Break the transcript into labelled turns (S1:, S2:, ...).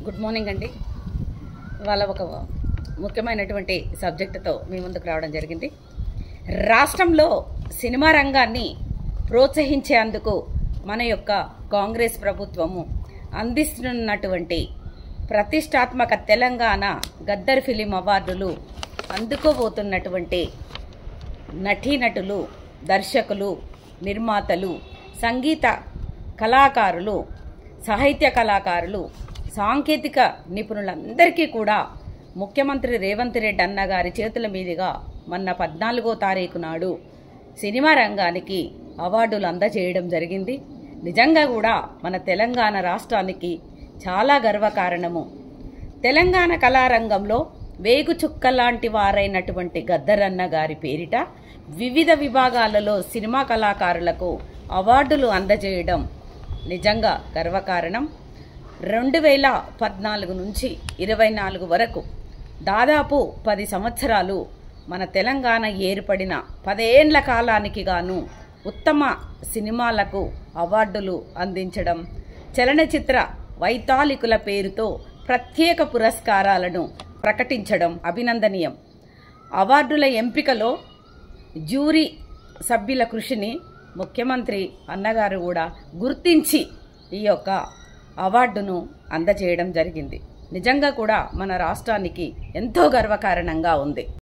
S1: Good morning అండి. ఇవాళ ఒక ముఖ్యమైనటువంటి సబ్జెక్టుతో మీ ముందుకు రావడం జరిగింది. రాష్ట్రంలో సినిమా రంగాన్ని ప్రోత్సహించేందుకు మన యొక్క కాంగ్రెస్ ప్రభుత్వము అందిస్తున్నటువంటి ప్రతిష్టాత్మక తెలంగాణ గద్దర్ ఫిలిం అవార్డులు అందుకోబోతున్నటువంటి నటీనటులు, దర్శకులు, నిర్మాతలు, సంగీత కళాకారులు, సాహిత్య కళాకారులు, సాంకేతిక నిపుణులందరికీ కూడా ముఖ్యమంత్రి రేవంత్ రెడ్డి అన్న గారి చేతుల మీదుగా మొన్న 14వ తారీఖు నాడు సినిమా రంగానికి అవార్డులు అందజేయడం జరిగింది. నిజంగా కూడా మన తెలంగాణ రాష్ట్రానికి చాలా గర్వకారణము. తెలంగాణ కళారంగంలో వేగు చుక్కలాంటి వారైనటువంటి గద్దర్ అన్న గారి పేరిట వివిధ విభాగాలలో సినిమా కళాకారులకు అవార్డులు అందజేయడం నిజంగా గర్వకారణం. 2014 నుంచి 24 వరకు దాదాపు 10 సంవత్సరాలు మన తెలంగాణ ఏర్పడిన 10 ఏండ్ల కాలానికి గాను ఉత్తమ సినిమాలకు అవార్డులు అందించడం, చలనచిత్ర వైతాళికుల పేరుతో ప్రత్యేక పురస్కారాలను ప్రకటించడం అభినందనీయం. అవార్డుల ఎంపికలో జ్యూరీ సభ్యుల కృషిని ముఖ్యమంత్రి అన్నగారు కూడా గుర్తించి ఈ యొక్క అవార్డును అందజేయడం జరిగింది. నిజంగా కూడా మన రాష్ట్రానికి ఎంతో గర్వకారణంగా ఉంది.